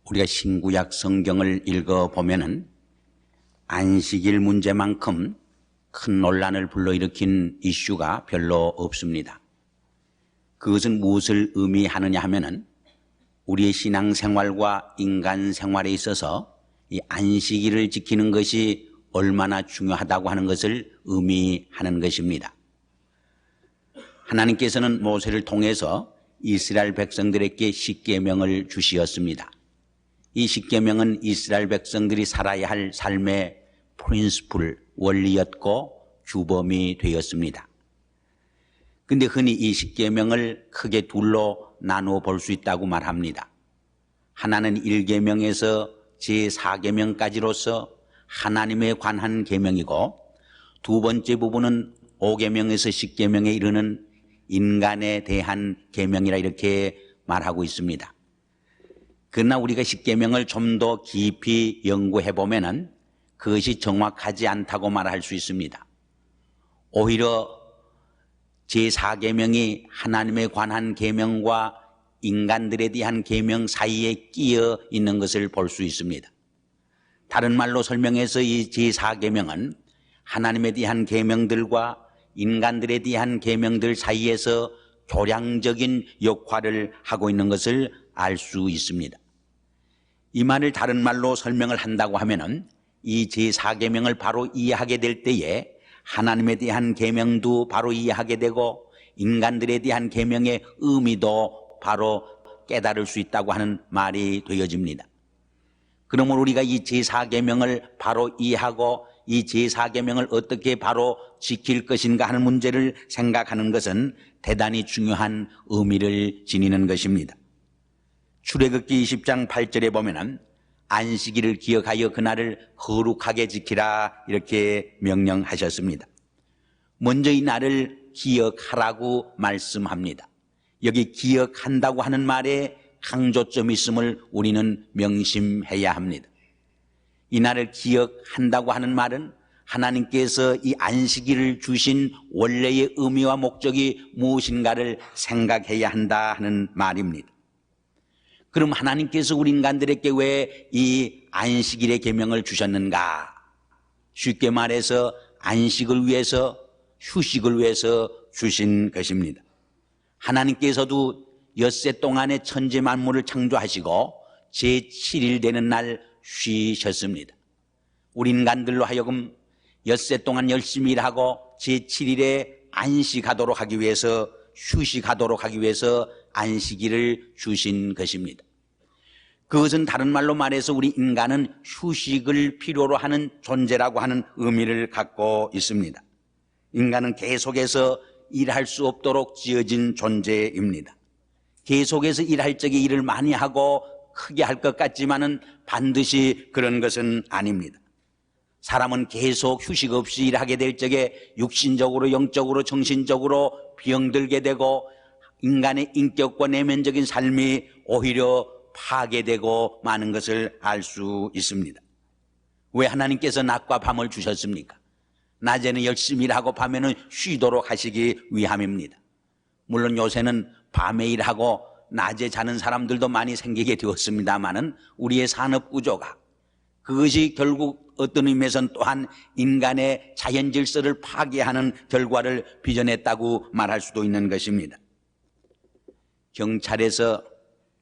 우리가 신구약 성경을 읽어보면은 안식일 문제만큼 큰 논란을 불러일으킨 이슈가 별로 없습니다. 그것은 무엇을 의미하느냐 하면은 우리의 신앙생활과 인간생활에 있어서 이 안식일을 지키는 것이 얼마나 중요하다고 하는 것을 의미하는 것입니다. 하나님께서는 모세를 통해서 이스라엘 백성들에게 십계명을 주시었습니다. 이 십계명은 이스라엘 백성들이 살아야 할 삶의 프린시플, 원리였고 규범이 되었습니다. 근데 흔히 이 십계명을 크게 둘로 나누어 볼 수 있다고 말합니다. 하나는 1계명에서 제4계명까지로서 하나님에 관한 계명이고, 두 번째 부분은 5계명에서 10계명에 이르는 인간에 대한 계명이라 이렇게 말하고 있습니다. 그러나 우리가 십계명을 좀 더 깊이 연구해 보면은 그것이 정확하지 않다고 말할 수 있습니다. 오히려 제4계명이 하나님에 관한 계명과 인간들에 대한 계명 사이에 끼어 있는 것을 볼 수 있습니다. 다른 말로 설명해서 이 제4계명은 하나님에 대한 계명들과 인간들에 대한 계명들 사이에서 교량적인 역할을 하고 있는 것을 알 수 있습니다. 이 말을 다른 말로 설명을 한다고 하면은 이 제4계명을 바로 이해하게 될 때에 하나님에 대한 계명도 바로 이해하게 되고 인간들에 대한 계명의 의미도 바로 깨달을 수 있다고 하는 말이 되어집니다. 그러므로 우리가 이 제4계명을 바로 이해하고 이 제4계명을 어떻게 바로 지킬 것인가 하는 문제를 생각하는 것은 대단히 중요한 의미를 지니는 것입니다. 출애굽기 20장 8절에 보면은 안식일을 기억하여 그날을 거룩하게 지키라 이렇게 명령하셨습니다. 먼저 이 날을 기억하라고 말씀합니다. 여기 기억한다고 하는 말에 강조점이 있음을 우리는 명심해야 합니다. 이 날을 기억한다고 하는 말은 하나님께서 이 안식일을 주신 원래의 의미와 목적이 무엇인가를 생각해야 한다 하는 말입니다. 그럼 하나님께서 우리 인간들에게 왜 이 안식일의 계명을 주셨는가? 쉽게 말해서 안식을 위해서, 휴식을 위해서 주신 것입니다. 하나님께서도 엿새 동안에 천지 만물을 창조하시고 제7일 되는 날 쉬셨습니다. 우리 인간들로 하여금 엿새 동안 열심히 일하고 제7일에 안식하도록 하기 위해서, 휴식하도록 하기 위해서 안식일을 주신 것입니다. 그것은 다른 말로 말해서 우리 인간은 휴식을 필요로 하는 존재라고 하는 의미를 갖고 있습니다. 인간은 계속해서 일할 수 없도록 지어진 존재입니다. 계속해서 일할 적에 일을 많이 하고 크게 할 것 같지만은 반드시 그런 것은 아닙니다. 사람은 계속 휴식 없이 일하게 될 적에 육신적으로, 영적으로, 정신적으로 병들게 되고 인간의 인격과 내면적인 삶이 오히려 파괴되고 마는 것을 알 수 있습니다. 왜 하나님께서 낮과 밤을 주셨습니까? 낮에는 열심히 일하고 밤에는 쉬도록 하시기 위함입니다. 물론 요새는 밤에 일하고 낮에 자는 사람들도 많이 생기게 되었습니다마는 우리의 산업 구조가 그것이 결국 어떤 의미에서는 또한 인간의 자연 질서를 파괴하는 결과를 빚어냈다고 말할 수도 있는 것입니다. 경찰에서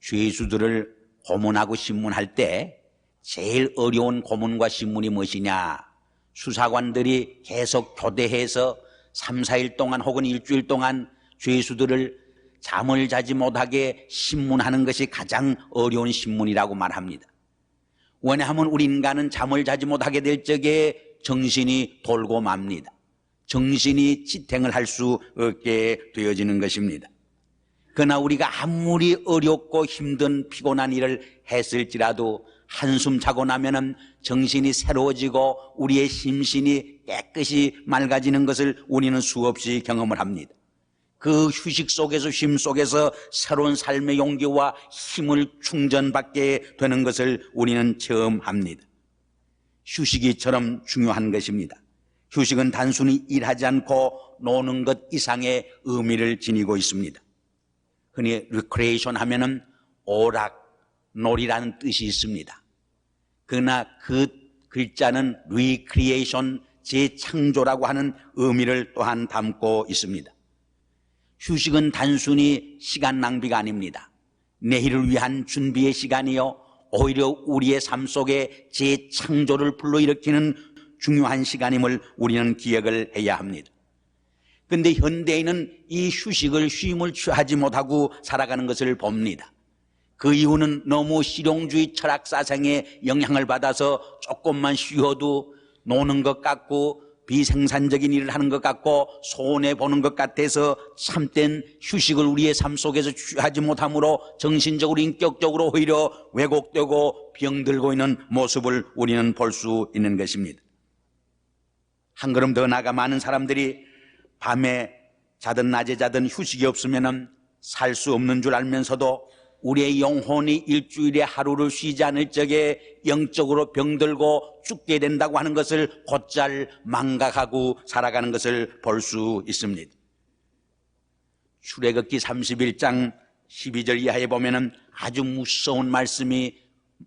죄수들을 고문하고 신문할 때 제일 어려운 고문과 신문이 무엇이냐? 수사관들이 계속 교대해서 3, 4일 동안 혹은 일주일 동안 죄수들을 잠을 자지 못하게 신문하는 것이 가장 어려운 신문이라고 말합니다. 왜냐하면 우리 인간은 잠을 자지 못하게 될 적에 정신이 돌고 맙니다. 정신이 지탱을 할 수 없게 되어지는 것입니다. 그러나 우리가 아무리 어렵고 힘든 피곤한 일을 했을지라도 한숨 자고 나면은 정신이 새로워지고 우리의 심신이 깨끗이 맑아지는 것을 우리는 수없이 경험을 합니다. 그 휴식 속에서, 쉼 속에서 새로운 삶의 용기와 힘을 충전받게 되는 것을 우리는 체험합니다. 휴식이 이처럼 중요한 것입니다. 휴식은 단순히 일하지 않고 노는 것 이상의 의미를 지니고 있습니다. 흔히 리크레이션 하면은 오락, 놀이라는 뜻이 있습니다. 그러나 그 글자는 recreation, 재창조라고 하는 의미를 또한 담고 있습니다. 휴식은 단순히 시간 낭비가 아닙니다. 내일을 위한 준비의 시간이요, 오히려 우리의 삶 속에 재창조를 불러일으키는 중요한 시간임을 우리는 기억을 해야 합니다. 그런데 현대인은 이 휴식을 쉼을 취하지 못하고 살아가는 것을 봅니다. 그 이유는 너무 실용주의 철학 사상에 영향을 받아서 조금만 쉬어도 노는 것 같고 비생산적인 일을 하는 것 같고 손해보는 것 같아서 참된 휴식을 우리의 삶 속에서 취하지 못함으로 정신적으로 인격적으로 오히려 왜곡되고 병들고 있는 모습을 우리는 볼 수 있는 것입니다. 한 걸음 더 나아가 많은 사람들이 밤에 자든 낮에 자든 휴식이 없으면 살 수 없는 줄 알면서도 우리의 영혼이 일주일에 하루를 쉬지 않을 적에 영적으로 병들고 죽게 된다고 하는 것을 곧잘 망각하고 살아가는 것을 볼 수 있습니다. 출애굽기 31장 12절 이하에 보면 아주 무서운 말씀이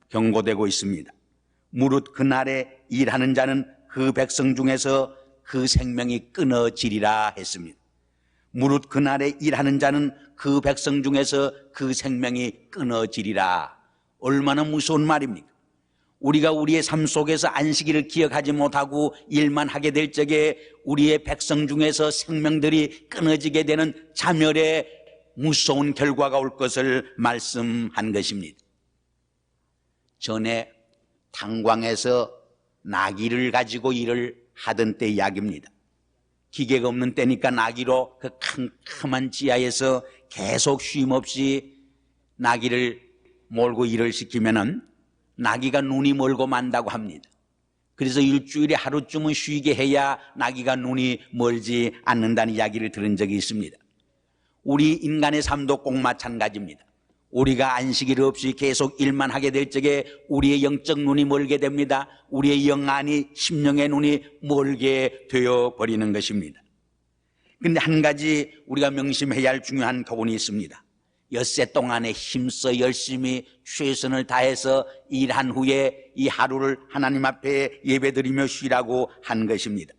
경고되고 있습니다. 무릇 그날에 일하는 자는 그 백성 중에서 그 생명이 끊어지리라 했습니다. 무릇 그날에 일하는 자는 그 백성 중에서 그 생명이 끊어지리라. 얼마나 무서운 말입니까? 우리가 우리의 삶 속에서 안식일을 기억하지 못하고 일만 하게 될 적에 우리의 백성 중에서 생명들이 끊어지게 되는 자멸의 무서운 결과가 올 것을 말씀한 것입니다. 전에 탄광에서 나귀를 가지고 일을 하던 때 이야기입니다. 기계가 없는 때니까 나귀로 그 캄캄한 지하에서 계속 쉼 없이 나귀를 몰고 일을 시키면은 나귀가 눈이 멀고 만다고 합니다. 그래서 일주일에 하루쯤은 쉬게 해야 나귀가 눈이 멀지 않는다는 이야기를 들은 적이 있습니다. 우리 인간의 삶도 꼭 마찬가지입니다. 우리가 안식일 없이 계속 일만 하게 될 적에 우리의 영적 눈이 멀게 됩니다. 우리의 영안이 심령의 눈이 멀게 되어 버리는 것입니다. 그런데 한 가지 우리가 명심해야 할 중요한 교훈이 있습니다. 엿새 동안에 힘써 열심히 최선을 다해서 일한 후에 이 하루를 하나님 앞에 예배드리며 쉬라고 한 것입니다.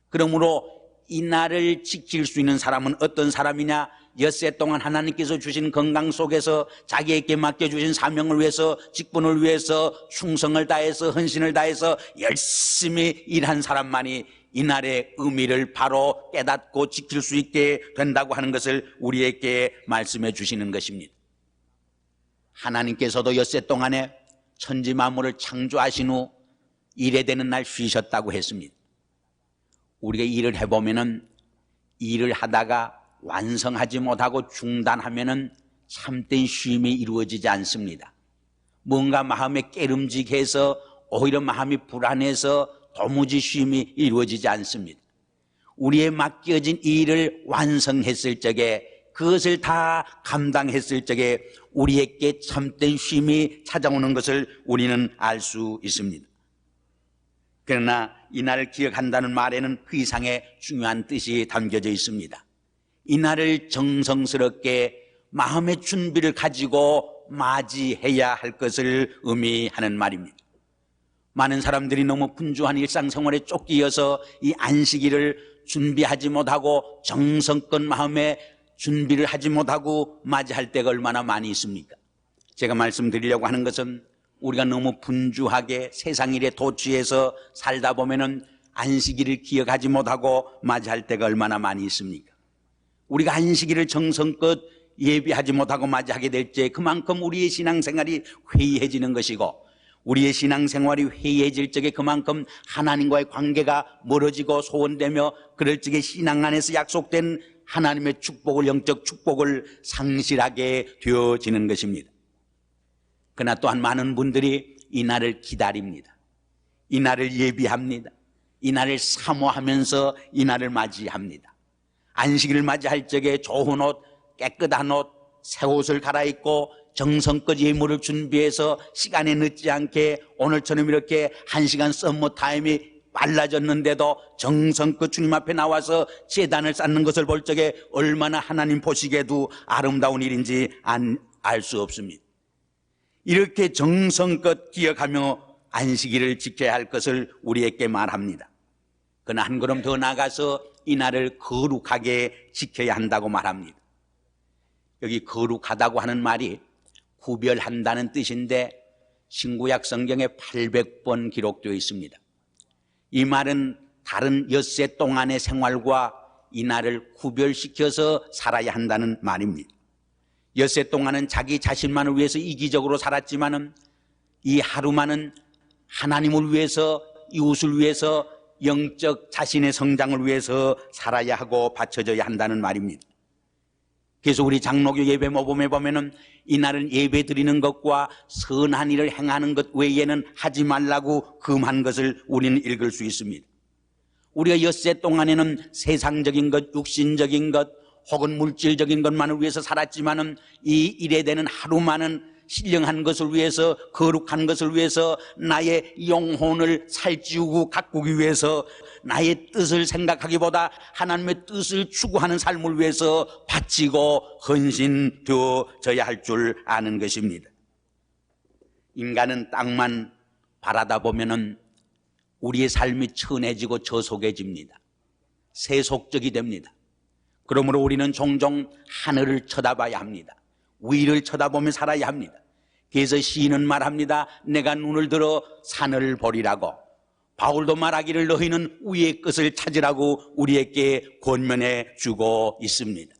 그러므로 이 날을 지킬 수 있는 사람은 어떤 사람이냐? 엿새 동안 하나님께서 주신 건강 속에서 자기에게 맡겨주신 사명을 위해서, 직분을 위해서 충성을 다해서, 헌신을 다해서 열심히 일한 사람만이 이날의 의미를 바로 깨닫고 지킬 수 있게 된다고 하는 것을 우리에게 말씀해 주시는 것입니다. 하나님께서도 엿새 동안에 천지 만물을 창조하신 후 일에 되는 날 쉬셨다고 했습니다. 우리가 일을 해보면은 일을 하다가 완성하지 못하고 중단하면은 참된 쉼이 이루어지지 않습니다. 뭔가 마음에 깨름직해서 오히려 마음이 불안해서 도무지 쉼이 이루어지지 않습니다. 우리의 맡겨진 일을 완성했을 적에, 그것을 다 감당했을 적에 우리에게 참된 쉼이 찾아오는 것을 우리는 알 수 있습니다. 그러나 이날을 기억한다는 말에는 그 이상의 중요한 뜻이 담겨져 있습니다. 이날을 정성스럽게 마음의 준비를 가지고 맞이해야 할 것을 의미하는 말입니다. 많은 사람들이 너무 분주한 일상생활에 쫓기어서 이 안식일을 준비하지 못하고 정성껏 마음에 준비를 하지 못하고 맞이할 때가 얼마나 많이 있습니까? 제가 말씀드리려고 하는 것은 우리가 너무 분주하게 세상 일에 도취해서 살다 보면은 안식일을 기억하지 못하고 맞이할 때가 얼마나 많이 있습니까? 우리가 안식일을 정성껏 예비하지 못하고 맞이하게 될 때 그만큼 우리의 신앙생활이 회의해지는 것이고, 우리의 신앙생활이 회의해질 적에 그만큼 하나님과의 관계가 멀어지고 소원되며, 그럴 적에 신앙 안에서 약속된 하나님의 축복을, 영적 축복을 상실하게 되어지는 것입니다. 그러나 또한 많은 분들이 이 날을 기다립니다. 이 날을 예비합니다. 이 날을 사모하면서 이 날을 맞이합니다. 안식일을 맞이할 적에 좋은 옷, 깨끗한 옷, 새 옷을 갈아입고 정성껏 예물을 준비해서 시간에 늦지 않게, 오늘처럼 이렇게 1시간 썸머 타임이 빨라졌는데도 정성껏 주님 앞에 나와서 제단을 쌓는 것을 볼 적에 얼마나 하나님 보시기에도 아름다운 일인지 알 수 없습니다. 이렇게 정성껏 기억하며 안식일을 지켜야 할 것을 우리에게 말합니다. 그러나 한 걸음 더 나가서 이날을 거룩하게 지켜야 한다고 말합니다. 여기 거룩하다고 하는 말이 구별한다는 뜻인데 신구약 성경에 800번 기록되어 있습니다. 이 말은 다른 엿새 동안의 생활과 이날을 구별시켜서 살아야 한다는 말입니다. 엿새 동안은 자기 자신만을 위해서 이기적으로 살았지만은 이 하루만은 하나님을 위해서, 이웃을 위해서, 영적 자신의 성장을 위해서 살아야 하고 바쳐져야 한다는 말입니다. 그래서 우리 장로교 예배 모범에 보면은 이날은 예배 드리는 것과 선한 일을 행하는 것 외에는 하지 말라고 금한 것을 우리는 읽을 수 있습니다. 우리가 엿새 동안에는 세상적인 것, 육신적인 것, 혹은 물질적인 것만을 위해서 살았지만은 이 일에 되는 하루만은 신령한 것을 위해서, 거룩한 것을 위해서, 나의 영혼을 살찌우고 가꾸기 위해서, 나의 뜻을 생각하기보다 하나님의 뜻을 추구하는 삶을 위해서 바치고 헌신되어져야 할 줄 아는 것입니다. 인간은 땅만 바라다 보면은 우리의 삶이 천해지고 저속해집니다. 세속적이 됩니다. 그러므로 우리는 종종 하늘을 쳐다봐야 합니다. 위를 쳐다보며 살아야 합니다. 그래서 시인은 말합니다. 내가 눈을 들어 산을 보리라고. 바울도 말하기를 너희는 위의 것을 찾으라고 우리에게 권면해 주고 있습니다.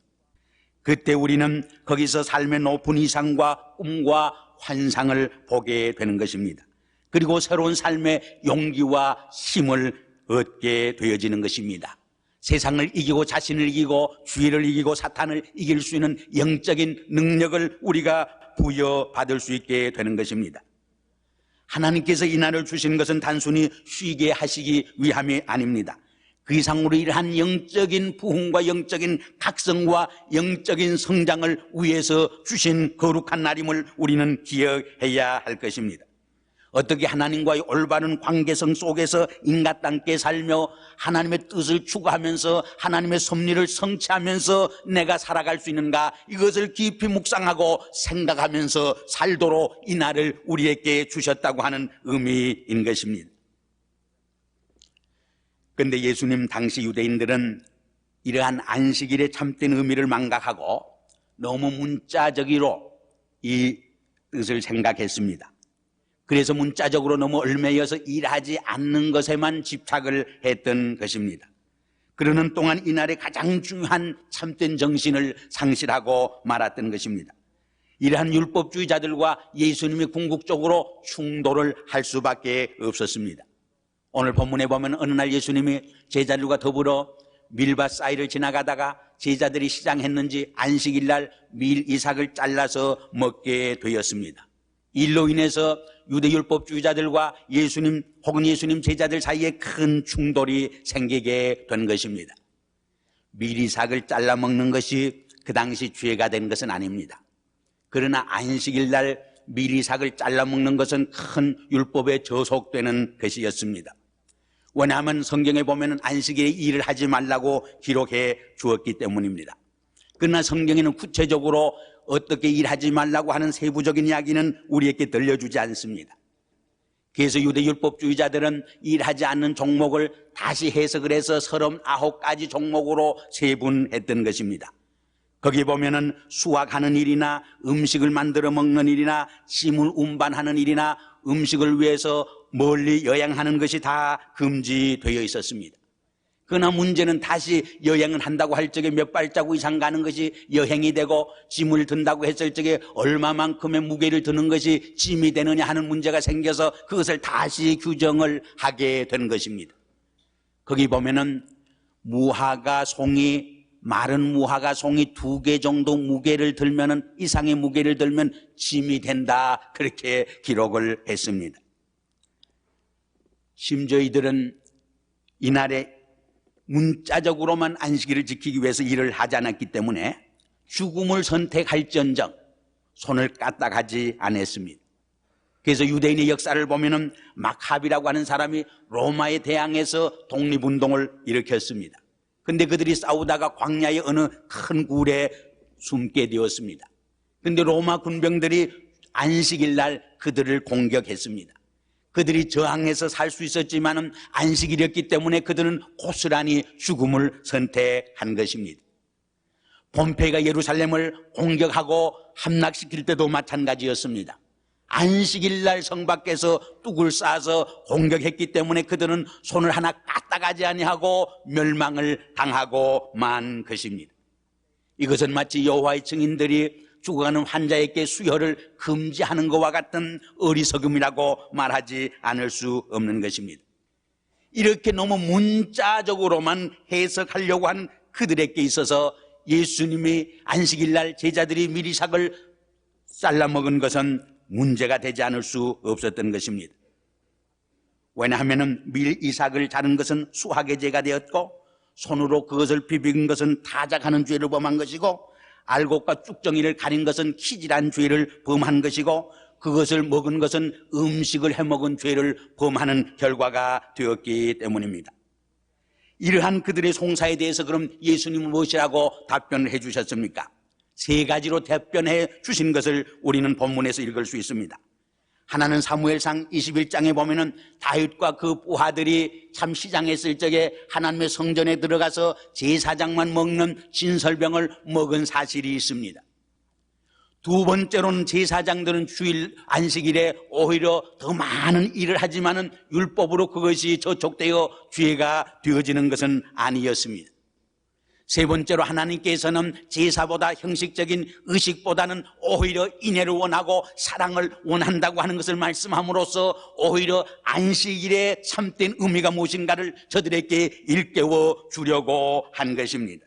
그때 우리는 거기서 삶의 높은 이상과 꿈과 환상을 보게 되는 것입니다. 그리고 새로운 삶의 용기와 힘을 얻게 되어지는 것입니다. 세상을 이기고 자신을 이기고 주의를 이기고 사탄을 이길 수 있는 영적인 능력을 우리가 부여받을 수 있게 되는 것입니다. 하나님께서 이 날을 주신 것은 단순히 쉬게 하시기 위함이 아닙니다. 그 이상으로 이러한 영적인 부흥과 영적인 각성과 영적인 성장을 위해서 주신 거룩한 날임을 우리는 기억해야 할 것입니다. 어떻게 하나님과의 올바른 관계성 속에서 인간답게 살며 하나님의 뜻을 추구하면서 하나님의 섭리를 성취하면서 내가 살아갈 수 있는가, 이것을 깊이 묵상하고 생각하면서 살도록 이 날을 우리에게 주셨다고 하는 의미인 것입니다. 그런데 예수님 당시 유대인들은 이러한 안식일의 참된 의미를 망각하고 너무 문자적으로 이 뜻을 생각했습니다. 그래서 문자적으로 너무 얽매여서 일하지 않는 것에만 집착을 했던 것입니다. 그러는 동안 이날의 가장 중요한 참된 정신을 상실하고 말았던 것입니다. 이러한 율법주의자들과 예수님이 궁극적으로 충돌을 할 수밖에 없었습니다. 오늘 본문에 보면 어느 날 예수님이 제자들과 더불어 밀밭 사이를 지나가다가 제자들이 시장했는지 안식일날 밀 이삭을 잘라서 먹게 되었습니다. 일로 인해서 유대율법주의자들과 예수님 혹은 예수님 제자들 사이에 큰 충돌이 생기게 된 것입니다. 밀이삭을 잘라 먹는 것이 그 당시 죄가 된 것은 아닙니다. 그러나 안식일날 밀이삭을 잘라 먹는 것은 큰 율법에 저속되는 것이었습니다. 왜냐하면 성경에 보면 안식일에 일을 하지 말라고 기록해 주었기 때문입니다. 그러나 성경에는 구체적으로 어떻게 일하지 말라고 하는 세부적인 이야기는 우리에게 들려주지 않습니다. 그래서 유대율법주의자들은 일하지 않는 종목을 다시 해석을 해서 39가지 종목으로 세분했던 것입니다. 거기 보면은 수확하는 일이나 음식을 만들어 먹는 일이나 짐을 운반하는 일이나 음식을 위해서 멀리 여행하는 것이 다 금지되어 있었습니다. 그러나 문제는 다시 여행을 한다고 할 적에 몇 발자국 이상 가는 것이 여행이 되고 짐을 든다고 했을 적에 얼마만큼의 무게를 드는 것이 짐이 되느냐 하는 문제가 생겨서 그것을 다시 규정을 하게 된 것입니다. 거기 보면은 무화과 송이, 마른 무화과 송이 2개 정도 무게를 들면은 이상의 무게를 들면 짐이 된다, 그렇게 기록을 했습니다. 심지어 이들은 이날에 문자적으로만 안식일을 지키기 위해서 일을 하지 않았기 때문에 죽음을 선택할지언정 손을 까딱하지 않았습니다. 그래서 유대인의 역사를 보면은 마카비라고 하는 사람이 로마에 대항해서 독립운동을 일으켰습니다. 그런데 그들이 싸우다가 광야의 어느 큰 굴에 숨게 되었습니다. 그런데 로마 군병들이 안식일 날 그들을 공격했습니다. 그들이 저항해서 살 수 있었지만은 안식일이었기 때문에 그들은 고스란히 죽음을 선택한 것입니다. 본페가 예루살렘을 공격하고 함락시킬 때도 마찬가지였습니다. 안식일 날 성 밖에서 뚝을 쌓아서 공격했기 때문에 그들은 손을 하나 까딱하지 아니하고 멸망을 당하고 만 것입니다. 이것은 마치 여호와의 증인들이 죽어가는 환자에게 수혈을 금지하는 것과 같은 어리석음이라고 말하지 않을 수 없는 것입니다. 이렇게 너무 문자적으로만 해석하려고 한 그들에게 있어서 예수님이 안식일 날 제자들이 미리 삭을 잘라 먹은 것은 문제가 되지 않을 수 없었던 것입니다. 왜냐하면 밀 이삭을 자른 것은 수학의 죄가 되었고 손으로 그것을 비빈 것은 타작하는 죄를 범한 것이고 알곡과 쭉정이를 가린 것은 키질한 죄를 범한 것이고 그것을 먹은 것은 음식을 해먹은 죄를 범하는 결과가 되었기 때문입니다. 이러한 그들의 송사에 대해서 그럼 예수님은 무엇이라고 답변을 해 주셨습니까? 세 가지로 답변해 주신 것을 우리는 본문에서 읽을 수 있습니다. 하나는 사무엘상 21장에 보면은 다윗과 그 부하들이 참 시장에 있을 적에 하나님의 성전에 들어가서 제사장만 먹는 진설병을 먹은 사실이 있습니다. 두 번째로는 제사장들은 주일 안식일에 오히려 더 많은 일을 하지만은 율법으로 그것이 저촉되어 죄가 되어지는 것은 아니었습니다. 세 번째로 하나님께서는 제사보다 형식적인 의식보다는 오히려 인애를 원하고 사랑을 원한다고 하는 것을 말씀함으로써 오히려 안식일의 참된 의미가 무엇인가를 저들에게 일깨워 주려고 한 것입니다.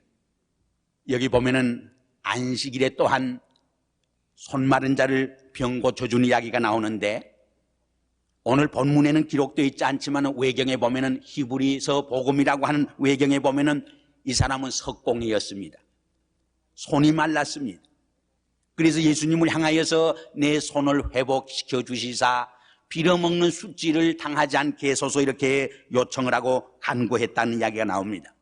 여기 보면은 안식일에 또한 손 마른 자를 병 고쳐주는 이야기가 나오는데 오늘 본문에는 기록되어 있지 않지만 외경에 보면은 히브리서 복음이라고 하는 외경에 보면은 이 사람은 석공이었습니다. 손이 말랐습니다. 그래서 예수님을 향하여서 내 손을 회복시켜 주시사 빌어먹는 수치를 당하지 않게 해소서 이렇게 요청을 하고 간구했다는 이야기가 나옵니다.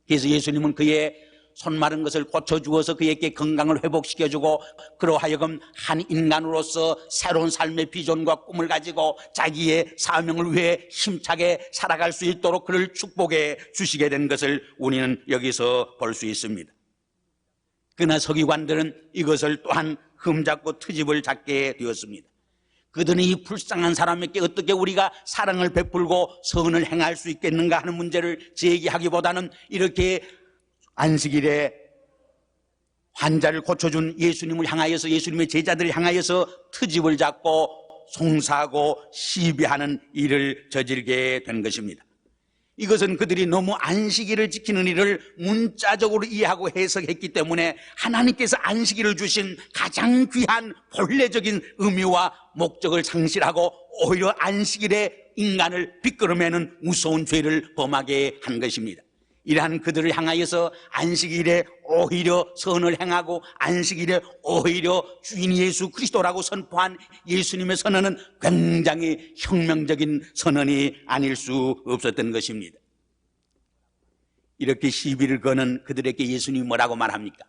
그래서 예수님은 그의 손 마른 것을 고쳐주어서 그에게 건강을 회복시켜주고 그로 하여금 한 인간으로서 새로운 삶의 비전과 꿈을 가지고 자기의 사명을 위해 힘차게 살아갈 수 있도록 그를 축복해 주시게 된 것을 우리는 여기서 볼 수 있습니다. 그러나 서기관들은 이것을 또한 흠잡고 트집을 잡게 되었습니다. 그들은 이 불쌍한 사람에게 어떻게 우리가 사랑을 베풀고 선을 행할 수 있겠는가 하는 문제를 제기하기보다는 이렇게 안식일에 환자를 고쳐준 예수님을 향하여서 예수님의 제자들을 향하여서 트집을 잡고 송사하고 시비하는 일을 저지르게 된 것입니다. 이것은 그들이 너무 안식일을 지키는 일을 문자적으로 이해하고 해석했기 때문에 하나님께서 안식일을 주신 가장 귀한 본래적인 의미와 목적을 상실하고 오히려 안식일에 인간을 비끄러매는 무서운 죄를 범하게 한 것입니다. 이러한 그들을 향하여서 안식일에 오히려 선을 행하고 안식일에 오히려 주인 예수 그리스도라고 선포한 예수님의 선언은 굉장히 혁명적인 선언이 아닐 수 없었던 것입니다. 이렇게 시비를 거는 그들에게 예수님이 뭐라고 말합니까?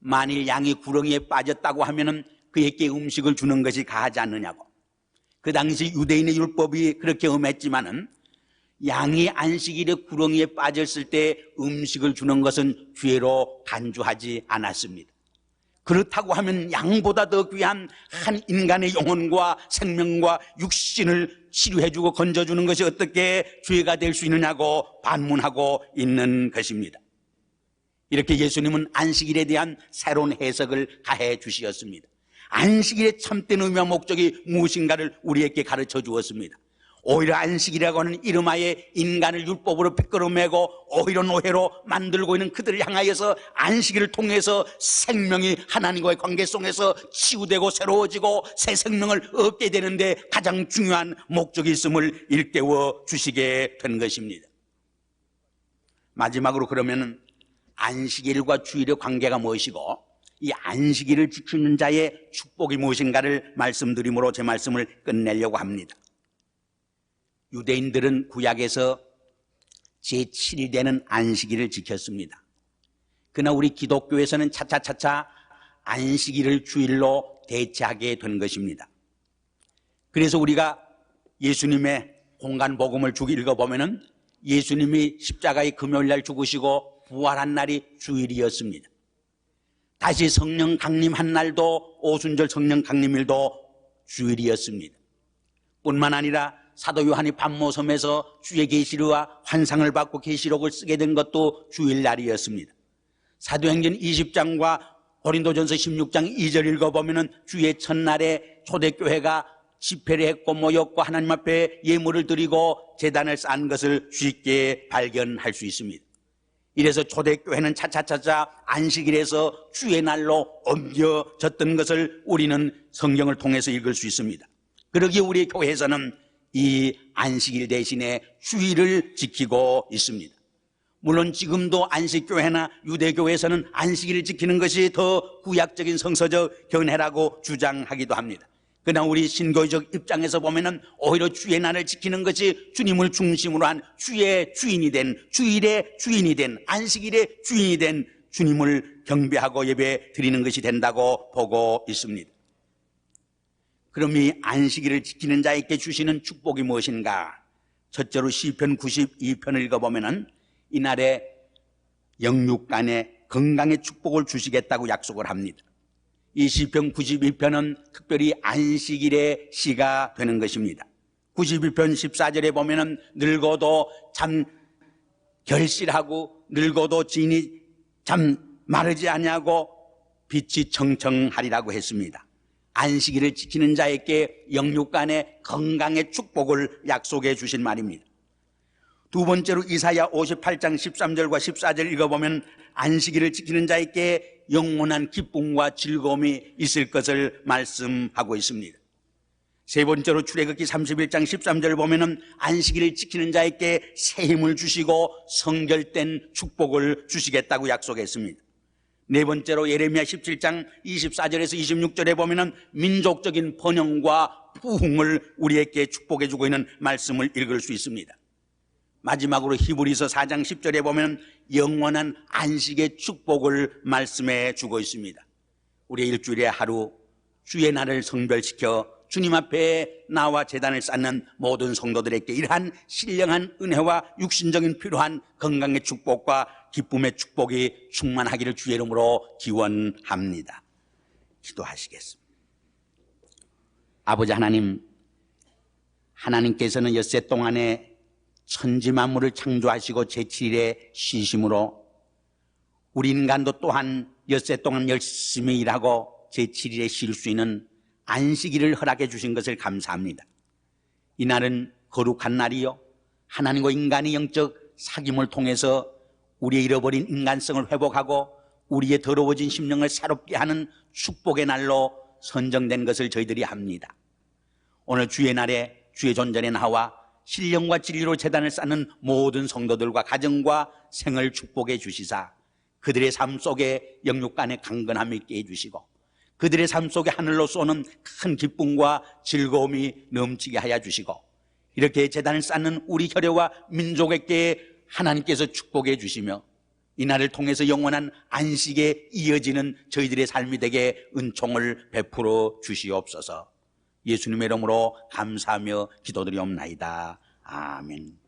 만일 양이 구렁이에 빠졌다고 하면은 그에게 음식을 주는 것이 가하지 않느냐고. 그 당시 유대인의 율법이 그렇게 엄했지만은 양이 안식일에 구렁이에 빠졌을 때 음식을 주는 것은 죄로 간주하지 않았습니다. 그렇다고 하면 양보다 더 귀한 한 인간의 영혼과 생명과 육신을 치료해주고 건져주는 것이 어떻게 죄가 될 수 있느냐고 반문하고 있는 것입니다. 이렇게 예수님은 안식일에 대한 새로운 해석을 가해 주셨습니다. 안식일의 참된 의미와 목적이 무엇인가를 우리에게 가르쳐 주었습니다. 오히려 안식이라고 하는 이름하에 인간을 율법으로 비끄러매고 오히려 노예로 만들고 있는 그들을 향하여서 안식일을 통해서 생명이 하나님과의 관계 속에서 치유되고 새로워지고 새 생명을 얻게 되는데 가장 중요한 목적이 있음을 일깨워 주시게 된 것입니다. 마지막으로 그러면 안식일과 주일의 관계가 무엇이고 이 안식일을 지키는 자의 축복이 무엇인가를 말씀드림으로 제 말씀을 끝내려고 합니다. 유대인들은 구약에서 제7일 되는 안식일을 지켰습니다. 그러나 우리 기독교에서는 차차차차 안식일을 주일로 대체하게 된 것입니다. 그래서 우리가 예수님의 공간 복음을 쭉 읽어보면은 예수님이 십자가의 금요일날 죽으시고 부활한 날이 주일이었습니다. 다시 성령 강림한 날도 오순절 성령 강림일도 주일이었습니다. 뿐만 아니라 사도 요한이 반모섬에서 주의 계시와 환상을 받고 계시록을 쓰게 된 것도 주일날이었습니다. 사도행전 20장과 고린도전서 16장 2절 읽어보면 주의 첫날에 초대교회가 집회를 했고 모였고 하나님 앞에 예물을 드리고 제단을 쌓은 것을 쉽게 발견할 수 있습니다. 이래서 초대교회는 차차차차 안식일에서 주의 날로 옮겨졌던 것을 우리는 성경을 통해서 읽을 수 있습니다. 그러기에 우리 교회에서는 이 안식일 대신에 주일을 지키고 있습니다. 물론 지금도 안식교회나 유대교회에서는 안식일을 지키는 것이 더 구약적인 성서적 견해라고 주장하기도 합니다. 그러나 우리 신교적 입장에서 보면은 오히려 주의 날을 지키는 것이 주님을 중심으로 한 주의 주인이 된, 주일의 주인이 된, 안식일의 주인이 된 주님을 경배하고 예배 드리는 것이 된다고 보고 있습니다. 그럼 이 안식일을 지키는 자에게 주시는 축복이 무엇인가? 첫째로 시편 92편을 읽어보면은 이날에 영육간에 건강의 축복을 주시겠다고 약속을 합니다. 이 시편 92편은 특별히 안식일의 시가 되는 것입니다. 92편 14절에 보면은 늙어도 참 결실하고 늙어도 진이 참 마르지 아니하고 빛이 청청하리라고 했습니다. 안식일을 지키는 자에게 영육간의 건강의 축복을 약속해 주신 말입니다. 두 번째로 이사야 58장 13절과 14절 읽어보면 안식일을 지키는 자에게 영원한 기쁨과 즐거움이 있을 것을 말씀하고 있습니다. 세 번째로 출애굽기 31장 13절을 보면은 안식일을 지키는 자에게 새 힘을 주시고 성결된 축복을 주시겠다고 약속했습니다. 네 번째로 예레미야 17장 24절에서 26절에 보면은 민족적인 번영과 부흥을 우리에게 축복해 주고 있는 말씀을 읽을 수 있습니다. 마지막으로 히브리서 4장 10절에 보면 영원한 안식의 축복을 말씀해 주고 있습니다. 우리의 일주일에 하루 주의 날을 성별시켜 주님 앞에 나와 제단을 쌓는 모든 성도들에게 이러한 신령한 은혜와 육신적인 필요한 건강의 축복과 기쁨의 축복이 충만하기를 주의 이름으로 기원합니다. 기도하시겠습니다. 아버지 하나님, 하나님께서는 엿새 동안에 천지 만물을 창조하시고 제7일에 쉬심으로 우리 인간도 또한 엿새 동안 열심히 일하고 제7일에 쉴 수 있는 안식일을 허락해 주신 것을 감사합니다. 이날은 거룩한 날이요 하나님과 인간의 영적 사귐을 통해서 우리의 잃어버린 인간성을 회복하고 우리의 더러워진 심령을 새롭게 하는 축복의 날로 선정된 것을 저희들이 합니다. 오늘 주의 날에 주의 존전에 나와 신령과 진리로 제단을 쌓는 모든 성도들과 가정과 생을 축복해 주시사 그들의 삶 속에 영육간의 강건함이 있게 해주시고 그들의 삶 속에 하늘로 쏘는 큰 기쁨과 즐거움이 넘치게 하여 주시고 이렇게 제단을 쌓는 우리 혈여와 민족에게 하나님께서 축복해 주시며 이날을 통해서 영원한 안식에 이어지는 저희들의 삶이 되게 은총을 베풀어 주시옵소서. 예수님의 이름으로 감사하며 기도드리옵나이다. 아멘.